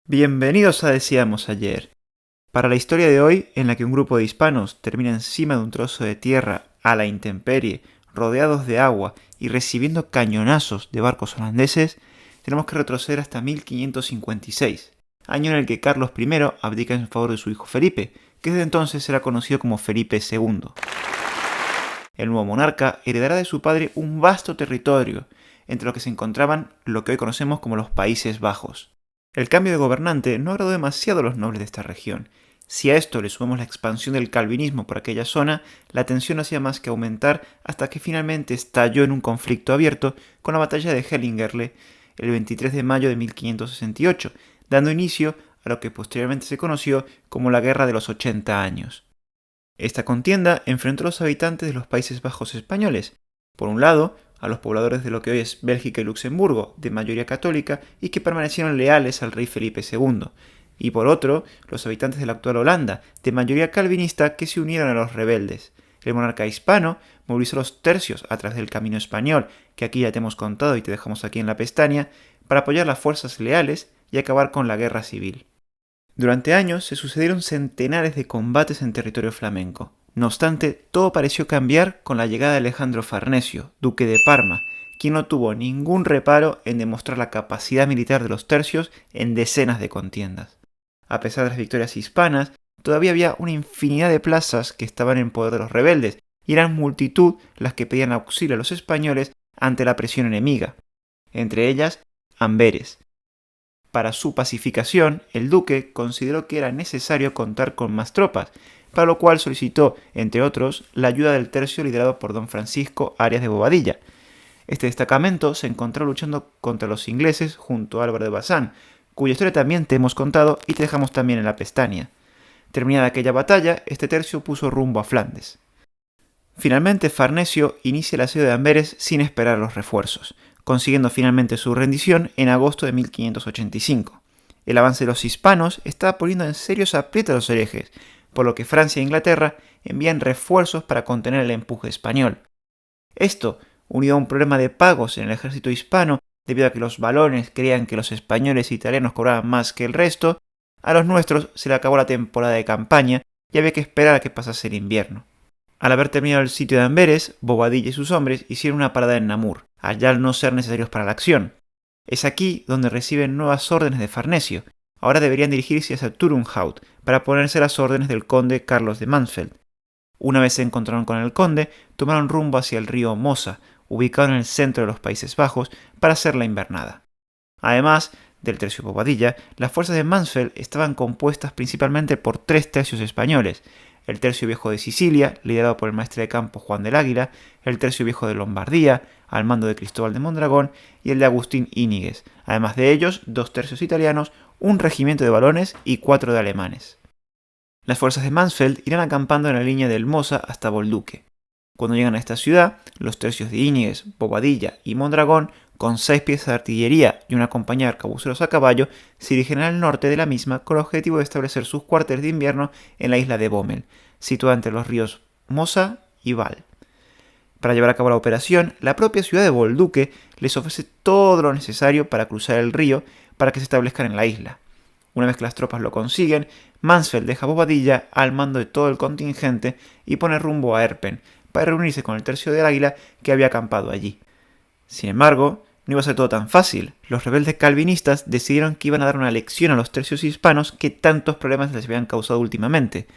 Bienvenidos a Decíamos Ayer. Para la historia de hoy, en la que un grupo de hispanos termina encima de un trozo de tierra a la intemperie, rodeados de agua y recibiendo cañonazos de barcos holandeses, tenemos que retroceder hasta 1556, año en el que Carlos I abdica en favor de su hijo Felipe, que desde entonces será conocido como Felipe II. El nuevo monarca heredará de su padre un vasto territorio, entre los que se encontraban lo que hoy conocemos como los Países Bajos. El cambio de gobernante no agradó demasiado a los nobles de esta región. Si a esto le sumamos la expansión del calvinismo por aquella zona, la tensión no hacía más que aumentar hasta que finalmente estalló en un conflicto abierto con la batalla de Hellingerle el 23 de mayo de 1568, dando inicio a lo que posteriormente se conoció como la Guerra de los 80 años. Esta contienda enfrentó a los habitantes de los Países Bajos españoles, por un lado, a los pobladores de lo que hoy es Bélgica y Luxemburgo, de mayoría católica y que permanecieron leales al rey Felipe II, y por otro, los habitantes de la actual Holanda, de mayoría calvinista, que se unieron a los rebeldes. El monarca hispano movilizó los tercios a través del camino español, que aquí ya te hemos contado y te dejamos aquí en la pestaña, para apoyar las fuerzas leales y acabar con la guerra civil. Durante años se sucedieron centenares de combates en territorio flamenco. No obstante, todo pareció cambiar con la llegada de Alejandro Farnesio, duque de Parma, quien no tuvo ningún reparo en demostrar la capacidad militar de los tercios en decenas de contiendas. A pesar de las victorias hispanas, todavía había una infinidad de plazas que estaban en poder de los rebeldes, y eran multitud las que pedían auxilio a los españoles ante la presión enemiga, entre ellas Amberes. Para su pacificación, el duque consideró que era necesario contar con más tropas, para lo cual solicitó, entre otros, la ayuda del tercio liderado por don Francisco Arias de Bobadilla. Este destacamento se encontró luchando contra los ingleses junto a Álvaro de Bazán, cuya historia también te hemos contado y te dejamos también en la pestaña. Terminada aquella batalla, este tercio puso rumbo a Flandes. Finalmente, Farnesio inicia el asedio de Amberes sin esperar los refuerzos, consiguiendo finalmente su rendición en agosto de 1585. El avance de los hispanos estaba poniendo en serios aprietos a los herejes, por lo que Francia e Inglaterra envían refuerzos para contener el empuje español. Esto, unido a un problema de pagos en el ejército hispano, debido a que los valones creían que los españoles e italianos cobraban más que el resto, a los nuestros se le acabó la temporada de campaña y había que esperar a que pasase el invierno. Al haber terminado el sitio de Amberes, Bobadilla y sus hombres hicieron una parada en Namur, allá al no ser necesarios para la acción. Es aquí donde reciben nuevas órdenes de Farnesio. Ahora deberían dirigirse hacia Turnhout para ponerse a las órdenes del conde Carlos de Mansfeld. Una vez se encontraron con el conde, tomaron rumbo hacia el río Mosa, ubicado en el centro de los Países Bajos, para hacer la invernada. Además del tercio Bobadilla, las fuerzas de Mansfeld estaban compuestas principalmente por 3 tercios españoles: el tercio viejo de Sicilia, liderado por el maestre de campo Juan del Águila, el tercio viejo de Lombardía, al mando de Cristóbal de Mondragón, y el de Agustín Íñiguez, además de ellos 2 tercios italianos, un regimiento de valones y 4 de alemanes. Las fuerzas de Mansfeld irán acampando en la línea del Mosa hasta Bolduque. Cuando llegan a esta ciudad, los tercios de Íñiguez, Bobadilla y Mondragón, con 6 piezas de artillería y una compañía de arcabuceros a caballo, se dirigen al norte de la misma con el objetivo de establecer sus cuarteles de invierno en la isla de Bommel, situada entre los ríos Mosa y Val. Para llevar a cabo la operación, la propia ciudad de Bolduque les ofrece todo lo necesario para cruzar el río para que se establezcan en la isla. Una vez que las tropas lo consiguen, Mansfeld deja a Bobadilla al mando de todo el contingente y pone rumbo a Erpen para reunirse con el tercio del Águila que había acampado allí. Sin embargo, no iba a ser todo tan fácil. Los rebeldes calvinistas decidieron que iban a dar una lección a los tercios hispanos que tantos problemas les habían causado últimamente.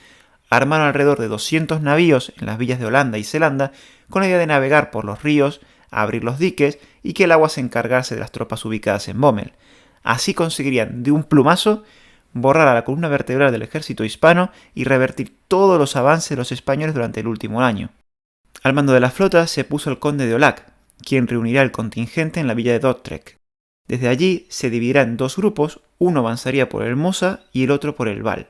Armaron alrededor de 200 navíos en las villas de Holanda y Zelanda con la idea de navegar por los ríos, abrir los diques y que el agua se encargase de las tropas ubicadas en Bommel. Así conseguirían de un plumazo borrar a la columna vertebral del ejército hispano y revertir todos los avances de los españoles durante el último año. Al mando de la flota se puso el conde de Olac, quien reunirá el contingente en la villa de Dordrecht. Desde allí se dividirá en 2 grupos, uno avanzaría por el Mosa y el otro por el Val.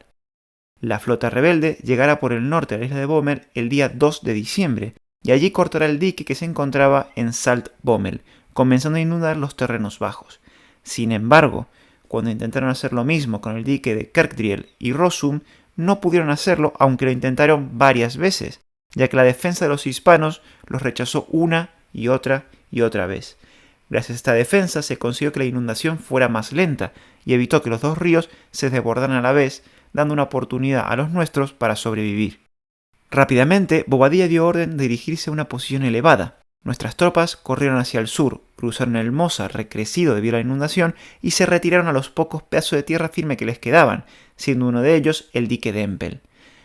La flota rebelde llegará por el norte de la isla de Bommel el día 2 de diciembre, y allí cortará el dique que se encontraba en Salt-Bommel, comenzando a inundar los terrenos bajos. Sin embargo, cuando intentaron hacer lo mismo con el dique de Kerkdriel y Rossum, no pudieron hacerlo aunque lo intentaron varias veces, ya que la defensa de los hispanos los rechazó una y otra vez. Gracias a esta defensa se consiguió que la inundación fuera más lenta y evitó que los dos ríos se desbordaran a la vez, dando una oportunidad a los nuestros para sobrevivir. Rápidamente, Bobadilla dio orden de dirigirse a una posición elevada. Nuestras tropas corrieron hacia el sur, cruzaron el Mosa recrecido debido a la inundación y se retiraron a los pocos pedazos de tierra firme que les quedaban, siendo uno de ellos el dique de Empel.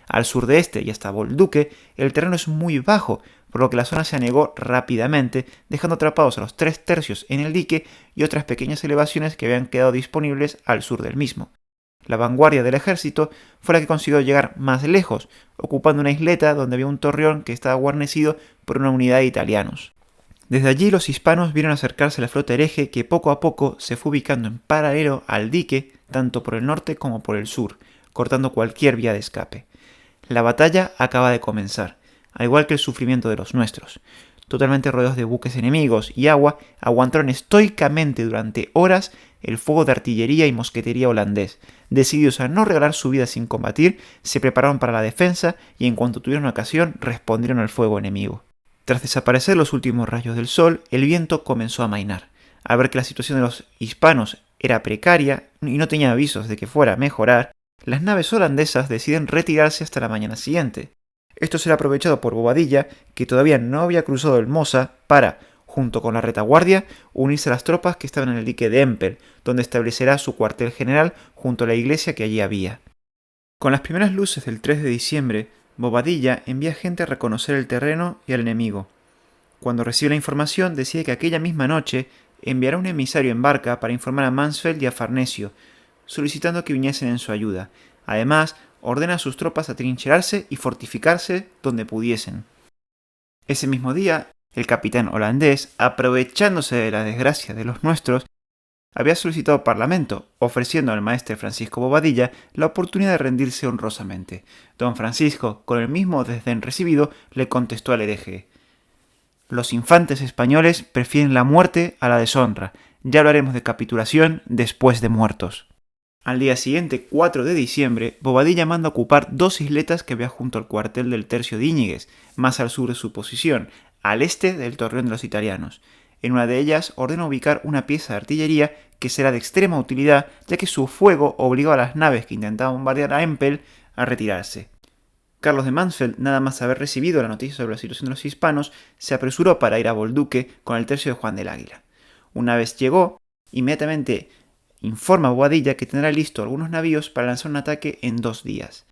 Al sur de este y hasta Bolduque, el terreno es muy bajo, por lo que la zona se anegó rápidamente, dejando atrapados a los 3/3 en el dique y otras pequeñas elevaciones que habían quedado disponibles al sur del mismo. La vanguardia del ejército fue la que consiguió llegar más lejos, ocupando una isleta donde había un torreón que estaba guarnecido por una unidad de italianos. Desde allí los hispanos vieron acercarse a la flota hereje que poco a poco se fue ubicando en paralelo al dique tanto por el norte como por el sur, cortando cualquier vía de escape. La batalla acaba de comenzar, al igual que el sufrimiento de los nuestros. Totalmente rodeados de buques enemigos y agua, aguantaron estoicamente durante horas el fuego de artillería y mosquetería holandés. Decididos a no regalar su vida sin combatir, se prepararon para la defensa y en cuanto tuvieron ocasión respondieron al fuego enemigo. Tras desaparecer los últimos rayos del sol, el viento comenzó a amainar. Al ver que la situación de los hispanos era precaria y no tenía avisos de que fuera a mejorar, las naves holandesas deciden retirarse hasta la mañana siguiente. Esto será aprovechado por Bobadilla, que todavía no había cruzado el Mosa, para, junto con la retaguardia, unirse a las tropas que estaban en el dique de Empel, donde establecerá su cuartel general junto a la iglesia que allí había. Con las primeras luces del 3 de diciembre, Bobadilla envía gente a reconocer el terreno y al enemigo. Cuando recibe la información, decide que aquella misma noche enviará un emisario en barca para informar a Mansfeld y a Farnesio, solicitando que viniesen en su ayuda. Además, ordena a sus tropas atrincherarse y fortificarse donde pudiesen. Ese mismo día, el capitán holandés, aprovechándose de la desgracia de los nuestros, había solicitado parlamento, ofreciendo al maestre Francisco Bobadilla la oportunidad de rendirse honrosamente. Don Francisco, con el mismo desdén recibido, le contestó al hereje: «Los infantes españoles prefieren la muerte a la deshonra. Ya hablaremos de capitulación después de muertos». Al día siguiente, 4 de diciembre, Bobadilla manda ocupar 2 isletas que había junto al cuartel del tercio de Íñiguez, más al sur de su posición, al este del torreón de los italianos. En una de ellas ordena ubicar una pieza de artillería que será de extrema utilidad, ya que su fuego obligó a las naves que intentaban bombardear a Empel a retirarse. Carlos de Mansfeld, nada más haber recibido la noticia sobre la situación de los hispanos, se apresuró para ir a Bolduque con el tercio de Juan del Águila. Una vez llegó, inmediatamente informa a Bobadilla que tendrá listo algunos navíos para lanzar un ataque en 2 días.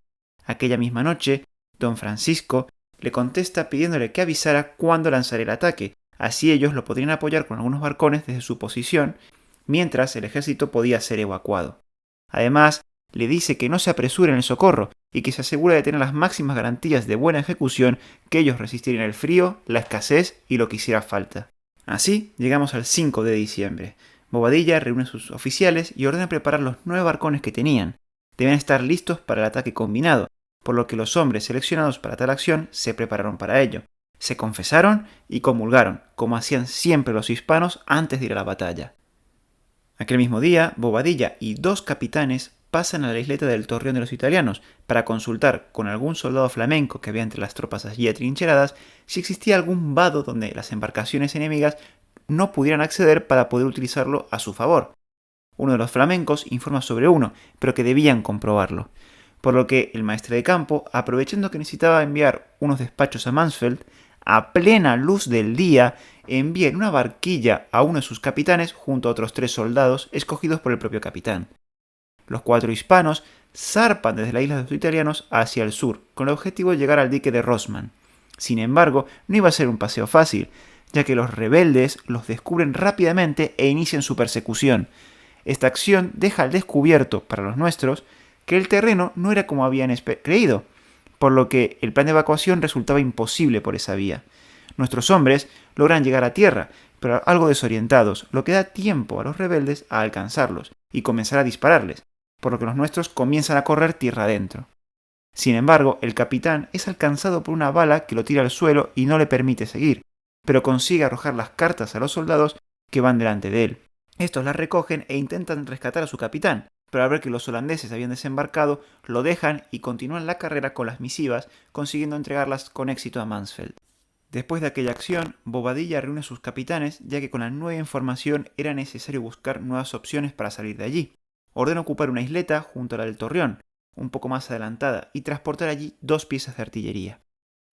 Aquella misma noche, don Francisco le contesta pidiéndole que avisara cuándo lanzaría el ataque, así ellos lo podrían apoyar con algunos barcones desde su posición, mientras el ejército podía ser evacuado. Además, le dice que no se apresure en el socorro y que se asegura de tener las máximas garantías de buena ejecución, que ellos resistirían el frío, la escasez y lo que hiciera falta. Así, llegamos al 5 de diciembre. Bobadilla reúne a sus oficiales y ordena preparar los 9 barcones que tenían. Deben estar listos para el ataque combinado, por lo que los hombres seleccionados para tal acción se prepararon para ello. Se confesaron y comulgaron, como hacían siempre los hispanos antes de ir a la batalla. Aquel mismo día, Bobadilla y 2 capitanes pasan a la isleta del torreón de los italianos para consultar con algún soldado flamenco que había entre las tropas allí atrincheradas si existía algún vado donde las embarcaciones enemigas no pudieran acceder para poder utilizarlo a su favor. Uno de los flamencos informa sobre uno, pero que debían comprobarlo. Por lo que el maestre de campo, aprovechando que necesitaba enviar unos despachos a Mansfeld, a plena luz del día, envía en una barquilla a uno de sus capitanes junto a otros 3 soldados escogidos por el propio capitán. Los 4 hispanos zarpan desde la isla de los italianos hacia el sur, con el objetivo de llegar al dique de Rossmann. Sin embargo, no iba a ser un paseo fácil, ya que los rebeldes los descubren rápidamente e inician su persecución. Esta acción deja al descubierto, para los nuestros, que el terreno no era como habían creído, por lo que el plan de evacuación resultaba imposible por esa vía. Nuestros hombres logran llegar a tierra, pero algo desorientados, lo que da tiempo a los rebeldes a alcanzarlos y comenzar a dispararles, por lo que los nuestros comienzan a correr tierra adentro. Sin embargo, el capitán es alcanzado por una bala que lo tira al suelo y no le permite seguir, pero consigue arrojar las cartas a los soldados que van delante de él. Estos las recogen e intentan rescatar a su capitán, pero al ver que los holandeses habían desembarcado, lo dejan y continúan la carrera con las misivas, consiguiendo entregarlas con éxito a Mansfeld. Después de aquella acción, Bobadilla reúne a sus capitanes, ya que con la nueva información era necesario buscar nuevas opciones para salir de allí. Ordena ocupar una isleta junto a la del Torreón, un poco más adelantada, y transportar allí 2 piezas de artillería.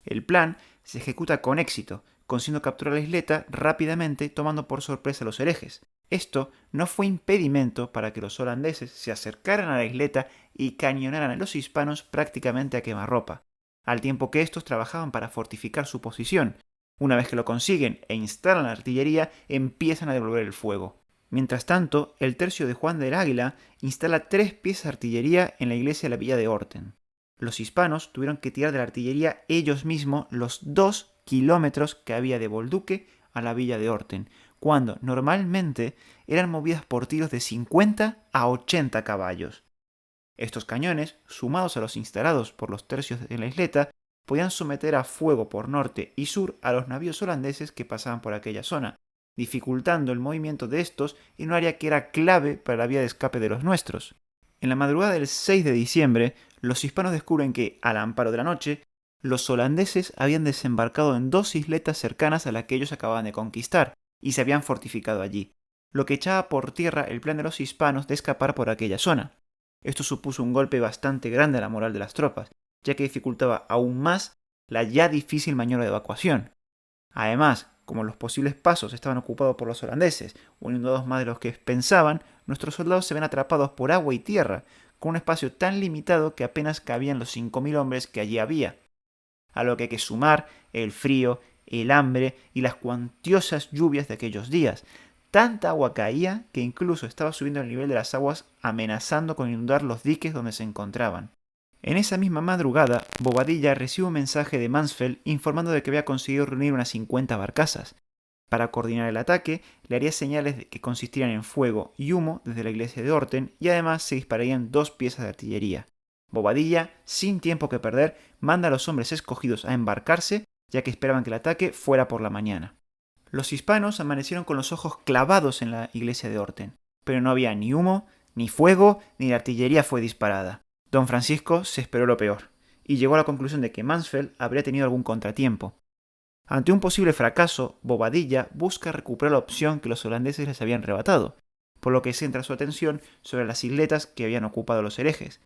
El plan se ejecuta con éxito, consiguiendo capturar la isleta rápidamente, tomando por sorpresa a los herejes. Esto no fue impedimento para que los holandeses se acercaran a la isleta y cañonaran a los hispanos prácticamente a quemarropa, al tiempo que estos trabajaban para fortificar su posición. Una vez que lo consiguen e instalan la artillería, empiezan a devolver el fuego. Mientras tanto, el tercio de Juan del Águila instala 3 piezas de artillería en la iglesia de la villa de Orten. Los hispanos tuvieron que tirar de la artillería ellos mismos los 2 kilómetros que había de Bolduque a la villa de Orten, cuando normalmente eran movidas por tiros de 50 a 80 caballos. Estos cañones, sumados a los instalados por los tercios de la isleta, podían someter a fuego por norte y sur a los navíos holandeses que pasaban por aquella zona, dificultando el movimiento de estos en un área que era clave para la vía de escape de los nuestros. En la madrugada del 6 de diciembre, los hispanos descubren que, al amparo de la noche, los holandeses habían desembarcado en 2 isletas cercanas a las que ellos acababan de conquistar, y se habían fortificado allí, lo que echaba por tierra el plan de los hispanos de escapar por aquella zona. Esto supuso un golpe bastante grande a la moral de las tropas, ya que dificultaba aún más la ya difícil maniobra de evacuación. Además, como los posibles pasos estaban ocupados por los holandeses, uniendo 2 más de los que pensaban, nuestros soldados se ven atrapados por agua y tierra, con un espacio tan limitado que apenas cabían los 5.000 hombres que allí había. A lo que hay que sumar el frío, el hambre y las cuantiosas lluvias de aquellos días. Tanta agua caía que incluso estaba subiendo el nivel de las aguas, amenazando con inundar los diques donde se encontraban. En esa misma madrugada, Bobadilla recibe un mensaje de Mansfeld informando de que había conseguido reunir unas 50 barcazas. Para coordinar el ataque, le haría señales que consistirían en fuego y humo desde la iglesia de Orten, y además se dispararían 2 piezas de artillería. Bobadilla, sin tiempo que perder, manda a los hombres escogidos a embarcarse, ya que esperaban que el ataque fuera por la mañana. Los hispanos amanecieron con los ojos clavados en la iglesia de Orten, pero no había ni humo, ni fuego, ni la artillería fue disparada. Don Francisco se esperó lo peor, y llegó a la conclusión de que Mansfeld habría tenido algún contratiempo. Ante un posible fracaso, Bobadilla busca recuperar la opción que los holandeses les habían arrebatado, por lo que centra su atención sobre las isletas que habían ocupado los herejes.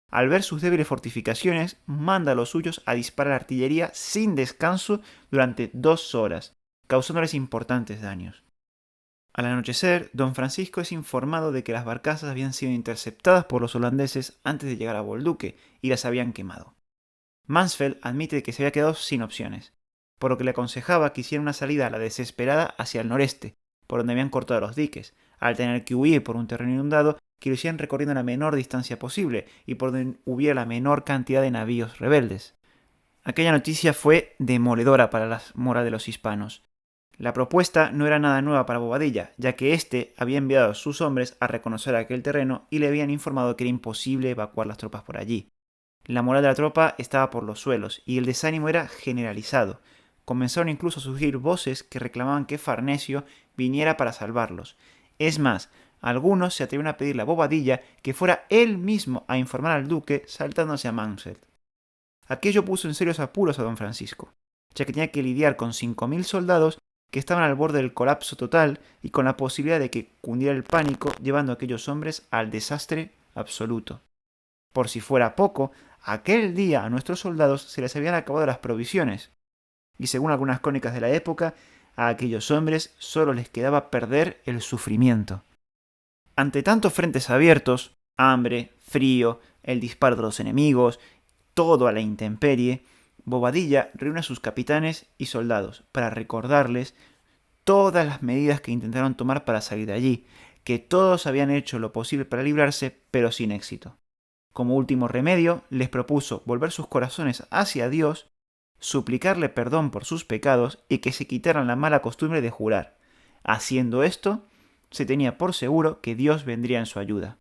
Al ver sus débiles fortificaciones, manda a los suyos a disparar artillería sin descanso durante 2 horas, causándoles importantes daños. Al anochecer, don Francisco es informado de que las barcazas habían sido interceptadas por los holandeses antes de llegar a Bolduque y las habían quemado. Mansfeld admite que se había quedado sin opciones, por lo que le aconsejaba que hiciera una salida a la desesperada hacia el noreste, por donde habían cortado los diques, al tener que huir por un terreno inundado, que lo hicieran recorriendo la menor distancia posible y por donde hubiera la menor cantidad de navíos rebeldes. Aquella noticia fue demoledora para la moral de los hispanos. La propuesta no era nada nueva para Bobadilla, ya que éste había enviado a sus hombres a reconocer aquel terreno y le habían informado que era imposible evacuar las tropas por allí. La moral de la tropa estaba por los suelos y el desánimo era generalizado. Comenzaron incluso a surgir voces que reclamaban que Farnesio viniera para salvarlos. Es más, algunos se atrevieron a pedirle a Bobadilla que fuera él mismo a informar al duque saltándose a Mansfeld. Aquello puso en serios apuros a don Francisco, ya que tenía que lidiar con 5.000 soldados que estaban al borde del colapso total y con la posibilidad de que cundiera el pánico, llevando a aquellos hombres al desastre absoluto. Por si fuera poco, aquel día a nuestros soldados se les habían acabado las provisiones, y según algunas crónicas de la época, a aquellos hombres solo les quedaba perder el sufrimiento. Ante tantos frentes abiertos, hambre, frío, el disparo de los enemigos, todo a la intemperie, Bobadilla reúne a sus capitanes y soldados para recordarles todas las medidas que intentaron tomar para salir de allí, que todos habían hecho lo posible para librarse, pero sin éxito. Como último remedio, les propuso volver sus corazones hacia Dios, suplicarle perdón por sus pecados y que se quitaran la mala costumbre de jurar. Haciendo esto, se tenía por seguro que Dios vendría en su ayuda.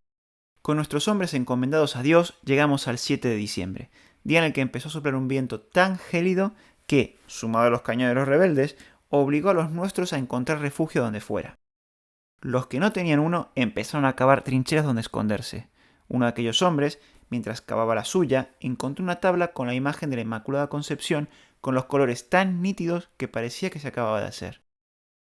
Con nuestros hombres encomendados a Dios, llegamos al 7 de diciembre, día en el que empezó a soplar un viento tan gélido que, sumado a los cañones de los rebeldes, obligó a los nuestros a encontrar refugio donde fuera. Los que no tenían uno empezaron a cavar trincheras donde esconderse. Uno de aquellos hombres, mientras cavaba la suya, encontró una tabla con la imagen de la Inmaculada Concepción con los colores tan nítidos que parecía que se acababa de hacer.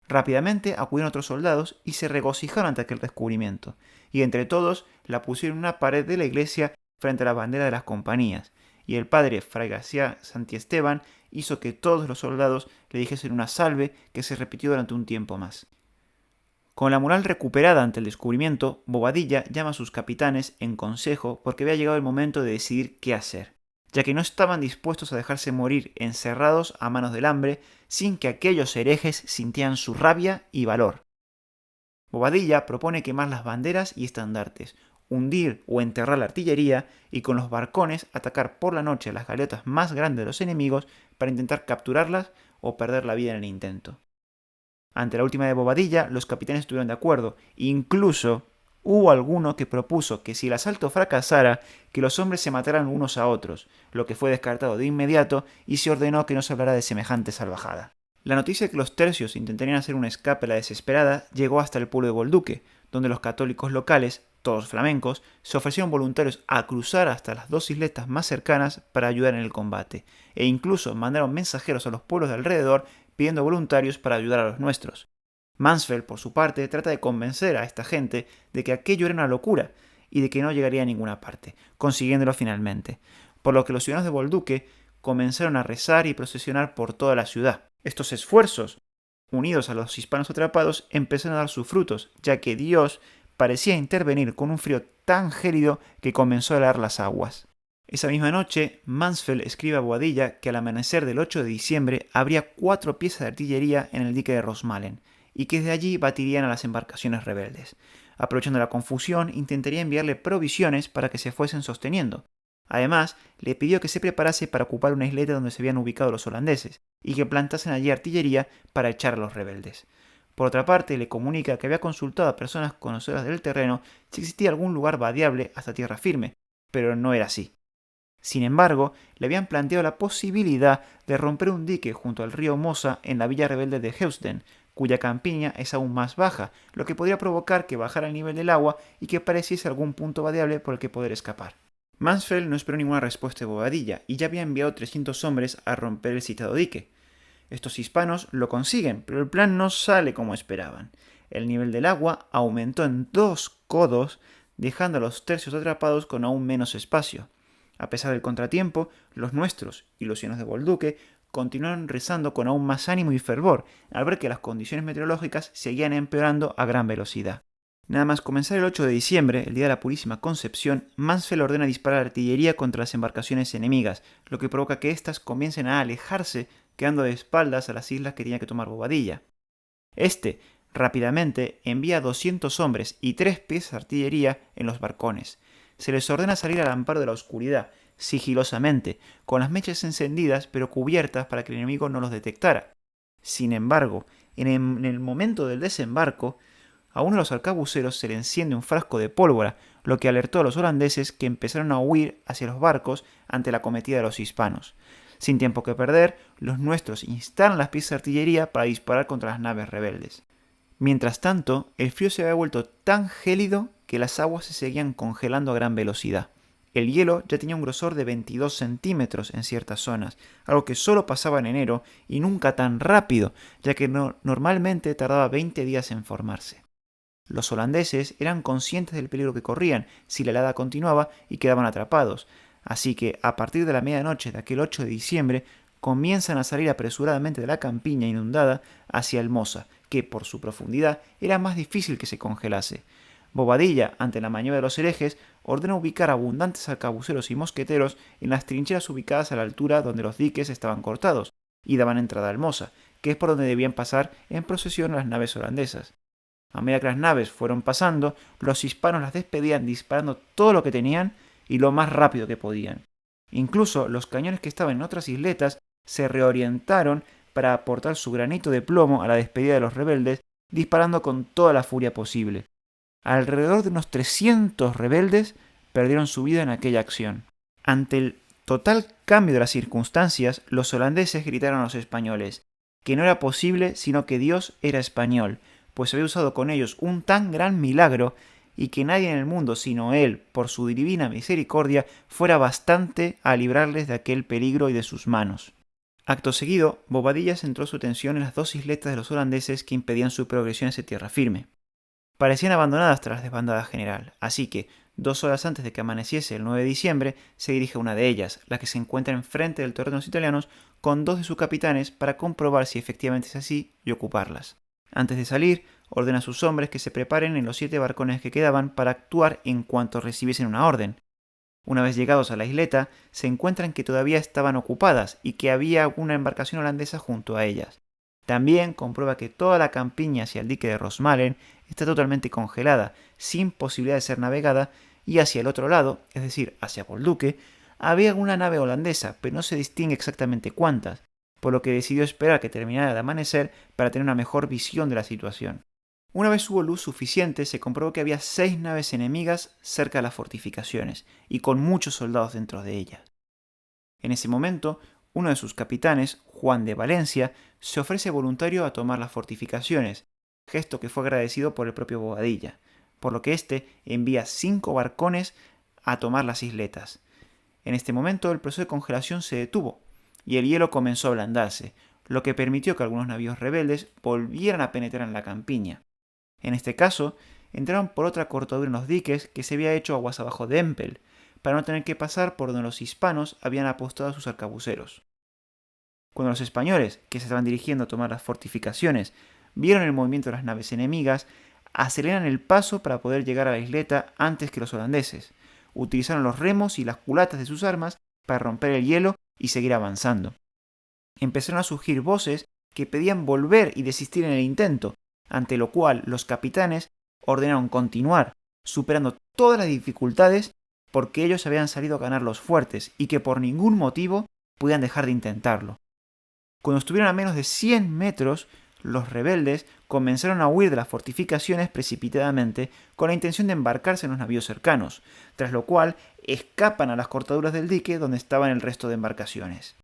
Rápidamente acudieron otros soldados y se regocijaron ante aquel descubrimiento, y entre todos la pusieron en una pared de la iglesia frente a la bandera de las compañías, y el padre Fray García Santiesteban hizo que todos los soldados le dijesen una salve que se repitió durante un tiempo más. Con la moral recuperada ante el descubrimiento, Bobadilla llama a sus capitanes en consejo porque había llegado el momento de decidir qué hacer, ya que no estaban dispuestos a dejarse morir encerrados a manos del hambre sin que aquellos herejes sintieran su rabia y valor. Bobadilla propone quemar las banderas y estandartes, hundir o enterrar la artillería y con los barcones atacar por la noche a las galeotas más grandes de los enemigos para intentar capturarlas o perder la vida en el intento. Ante la última de Bobadilla, los capitanes estuvieron de acuerdo. Incluso hubo alguno que propuso que si el asalto fracasara, que los hombres se mataran unos a otros, lo que fue descartado de inmediato y se ordenó que no se hablara de semejante salvajada. La noticia de que los tercios intentarían hacer un escape a la desesperada llegó hasta el pueblo de Bolduque, donde los católicos locales, todos flamencos, se ofrecieron voluntarios a cruzar hasta las dos isletas más cercanas para ayudar en el combate, e incluso mandaron mensajeros a los pueblos de alrededor pidiendo voluntarios para ayudar a los nuestros. Mansfeld, por su parte, trata de convencer a esta gente de que aquello era una locura y de que no llegaría a ninguna parte, consiguiéndolo finalmente, por lo que los ciudadanos de Bolduque comenzaron a rezar y procesionar por toda la ciudad. Estos esfuerzos, unidos a los hispanos atrapados, empezaron a dar sus frutos, ya que Dios parecía intervenir con un frío tan gélido que comenzó a helar las aguas. Esa misma noche, Mansfeld escribe a Bobadilla que al amanecer del 8 de diciembre habría 4 piezas de artillería en el dique de Rosmalen, y que desde allí batirían a las embarcaciones rebeldes. Aprovechando la confusión, intentaría enviarle provisiones para que se fuesen sosteniendo. Además, le pidió que se preparase para ocupar una isleta donde se habían ubicado los holandeses, y que plantasen allí artillería para echar a los rebeldes. Por otra parte, le comunica que había consultado a personas conocedoras del terreno si existía algún lugar vadeable hasta tierra firme, pero no era así. Sin embargo, le habían planteado la posibilidad de romper un dique junto al río Mosa en la villa rebelde de Heusden, cuya campiña es aún más baja, lo que podría provocar que bajara el nivel del agua y que pareciese algún punto vadeable por el que poder escapar. Mansfeld no esperó ninguna respuesta de Bobadilla y ya había enviado 300 hombres a romper el citado dique. Estos hispanos lo consiguen, pero el plan no sale como esperaban. El nivel del agua aumentó en 2 codos, dejando a los tercios atrapados con aún menos espacio. A pesar del contratiempo, los nuestros y los ciudadanos de Bolduque continuaron rezando con aún más ánimo y fervor al ver que las condiciones meteorológicas seguían empeorando a gran velocidad. Nada más comenzar el 8 de diciembre, el día de la Purísima Concepción, Mansfeld ordena disparar artillería contra las embarcaciones enemigas, lo que provoca que éstas comiencen a alejarse, quedando de espaldas a las islas que tenía que tomar Bobadilla. Este, rápidamente, envía 200 hombres y 3 piezas de artillería en los barcones. Se les ordena salir al amparo de la oscuridad, sigilosamente, con las mechas encendidas pero cubiertas para que el enemigo no los detectara. Sin embargo, en el momento del desembarco, a uno de los arcabuceros se le enciende un frasco de pólvora, lo que alertó a los holandeses que empezaron a huir hacia los barcos ante la cometida de los hispanos. Sin tiempo que perder, los nuestros instalan las piezas de artillería para disparar contra las naves rebeldes. Mientras tanto, el frío se había vuelto tan gélido que las aguas se seguían congelando a gran velocidad. El hielo ya tenía un grosor de 22 centímetros en ciertas zonas, algo que solo pasaba en enero y nunca tan rápido, ya que normalmente tardaba 20 días en formarse. Los holandeses eran conscientes del peligro que corrían si la helada continuaba y quedaban atrapados, así que a partir de la medianoche de aquel 8 de diciembre comienzan a salir apresuradamente de la campiña inundada hacia el Mosa, que por su profundidad era más difícil que se congelase. Bobadilla, ante la maniobra de los herejes, ordena ubicar abundantes arcabuceros y mosqueteros en las trincheras ubicadas a la altura donde los diques estaban cortados y daban entrada al Mosa, que es por donde debían pasar en procesión las naves holandesas. A medida que las naves fueron pasando, los hispanos las despedían disparando todo lo que tenían y lo más rápido que podían. Incluso los cañones que estaban en otras isletas se reorientaron para aportar su granito de plomo a la despedida de los rebeldes, disparando con toda la furia posible. Alrededor de unos 300 rebeldes perdieron su vida en aquella acción. Ante el total cambio de las circunstancias, los holandeses gritaron a los españoles que no era posible sino que Dios era español, pues había usado con ellos un tan gran milagro y que nadie en el mundo sino Él, por su divina misericordia, fuera bastante a librarles de aquel peligro y de sus manos. Acto seguido, Bobadilla centró su atención en las dos isletas de los holandeses que impedían su progresión hacia tierra firme. Parecían abandonadas tras la desbandada general, así que, 2 horas antes de que amaneciese el 9 de diciembre, se dirige a una de ellas, la que se encuentra enfrente del torrente de los italianos, con 2 de sus capitanes para comprobar si efectivamente es así y ocuparlas. Antes de salir, ordena a sus hombres que se preparen en los 7 barcones que quedaban para actuar en cuanto recibiesen una orden. Una vez llegados a la isleta, se encuentran que todavía estaban ocupadas y que había una embarcación holandesa junto a ellas. También comprueba que toda la campiña hacia el dique de Rosmalen está totalmente congelada, sin posibilidad de ser navegada, y hacia el otro lado, es decir, hacia Bolduque, había una nave holandesa, pero no se distingue exactamente cuántas, por lo que decidió esperar que terminara de amanecer para tener una mejor visión de la situación. Una vez hubo luz suficiente, se comprobó que había 6 naves enemigas cerca de las fortificaciones, y con muchos soldados dentro de ellas. En ese momento, uno de sus capitanes, Juan de Valencia, se ofrece voluntario a tomar las fortificaciones, gesto que fue agradecido por el propio Bobadilla, por lo que éste envía 5 barcones a tomar las isletas. En este momento el proceso de congelación se detuvo, y el hielo comenzó a ablandarse, lo que permitió que algunos navíos rebeldes volvieran a penetrar en la campiña. En este caso, entraron por otra cortadura en los diques que se había hecho aguas abajo de Empel, para no tener que pasar por donde los hispanos habían apostado a sus arcabuceros. Cuando los españoles, que se estaban dirigiendo a tomar las fortificaciones, vieron el movimiento de las naves enemigas, aceleran el paso para poder llegar a la isleta antes que los holandeses. Utilizaron los remos y las culatas de sus armas para romper el hielo y seguir avanzando. Empezaron a surgir voces que pedían volver y desistir en el intento, ante lo cual los capitanes ordenaron continuar, superando todas las dificultades porque ellos habían salido a ganar los fuertes y que por ningún motivo podían dejar de intentarlo. Cuando estuvieron a menos de 100 metros, los rebeldes comenzaron a huir de las fortificaciones precipitadamente con la intención de embarcarse en los navíos cercanos, tras lo cual escapan a las cortaduras del dique donde estaban el resto de embarcaciones.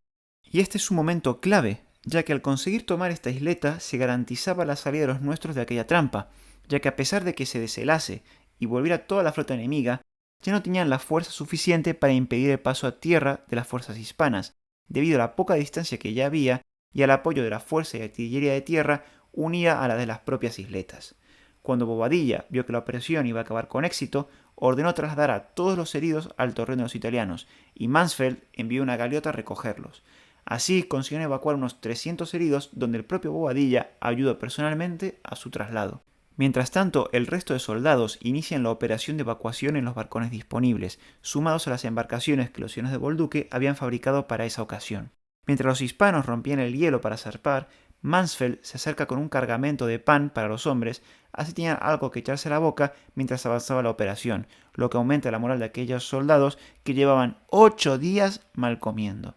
Y este es un momento clave, ya que al conseguir tomar esta isleta se garantizaba la salida de los nuestros de aquella trampa, ya que a pesar de que se deshelase y volviera toda la flota enemiga, ya no tenían la fuerza suficiente para impedir el paso a tierra de las fuerzas hispanas, debido a la poca distancia que ya había y al apoyo de la fuerza y artillería de tierra unida a la de las propias isletas. Cuando Bobadilla vio que la operación iba a acabar con éxito, ordenó trasladar a todos los heridos al torrente de los italianos, y Mansfeld envió una galeota a recogerlos. Así consiguieron evacuar unos 300 heridos, donde el propio Bobadilla ayudó personalmente a su traslado. Mientras tanto, el resto de soldados inician la operación de evacuación en los barcones disponibles, sumados a las embarcaciones que los ciudadanos de Bolduque habían fabricado para esa ocasión. Mientras los hispanos rompían el hielo para zarpar, Mansfeld se acerca con un cargamento de pan para los hombres, así tenían algo que echarse a la boca mientras avanzaba la operación, lo que aumenta la moral de aquellos soldados que llevaban 8 días mal comiendo.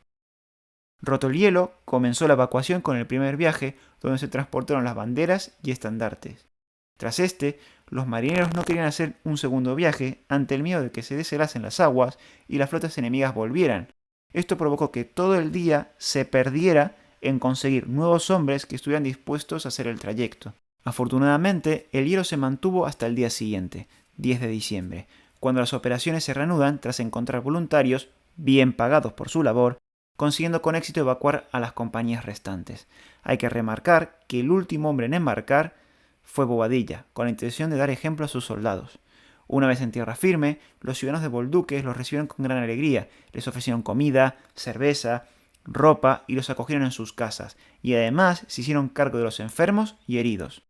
Roto el hielo, comenzó la evacuación con el primer viaje, donde se transportaron las banderas y estandartes. Tras este, los marineros no querían hacer un segundo viaje ante el miedo de que se deshelasen las aguas y las flotas enemigas volvieran. Esto provocó que todo el día se perdiera en conseguir nuevos hombres que estuvieran dispuestos a hacer el trayecto. Afortunadamente, el hielo se mantuvo hasta el día siguiente, 10 de diciembre, cuando las operaciones se reanudan tras encontrar voluntarios, bien pagados por su labor, consiguiendo con éxito evacuar a las compañías restantes. Hay que remarcar que el último hombre en embarcar fue Bobadilla, con la intención de dar ejemplo a sus soldados. Una vez en tierra firme, los ciudadanos de Bolduque los recibieron con gran alegría, les ofrecieron comida, cerveza, ropa y los acogieron en sus casas, y además se hicieron cargo de los enfermos y heridos.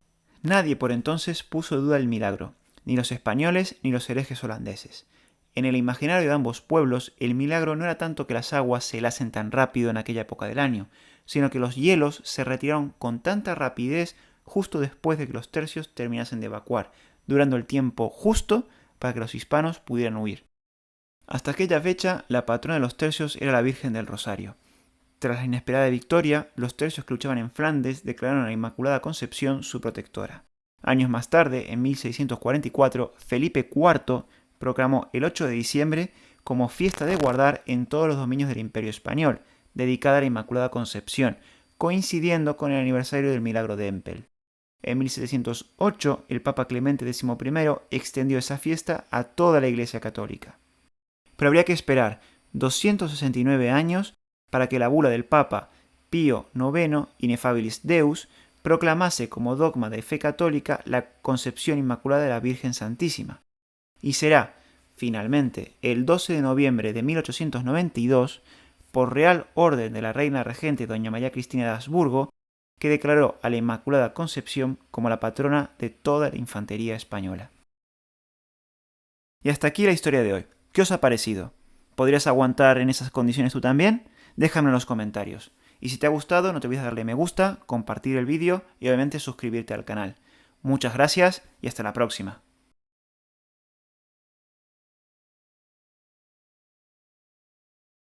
Nadie por entonces puso en duda el milagro, ni los españoles ni los herejes holandeses. En el imaginario de ambos pueblos, el milagro no era tanto que las aguas se helasen tan rápido en aquella época del año, sino que los hielos se retiraron con tanta rapidez justo después de que los tercios terminasen de evacuar, durando el tiempo justo para que los hispanos pudieran huir. Hasta aquella fecha, la patrona de los tercios era la Virgen del Rosario. Tras la inesperada victoria, los tercios que luchaban en Flandes declararon a la Inmaculada Concepción su protectora. Años más tarde, en 1644, Felipe IV proclamó el 8 de diciembre como fiesta de guardar en todos los dominios del Imperio Español, dedicada a la Inmaculada Concepción, coincidiendo con el aniversario del milagro de Empel. En 1708, el Papa Clemente XI extendió esa fiesta a toda la Iglesia Católica. Pero habría que esperar 269 años para que la bula del Papa, Pío IX, Ineffabilis Deus, proclamase como dogma de fe católica la concepción inmaculada de la Virgen Santísima. Y será, finalmente, el 12 de noviembre de 1892, por real orden de la reina regente doña María Cristina de Habsburgo, que declaró a la Inmaculada Concepción como la patrona de toda la infantería española. Y hasta aquí la historia de hoy. ¿Qué os ha parecido? ¿Podrías aguantar en esas condiciones tú también? Déjame en los comentarios. Y si te ha gustado, no te olvides de darle me gusta, compartir el vídeo y obviamente suscribirte al canal. Muchas gracias y hasta la próxima.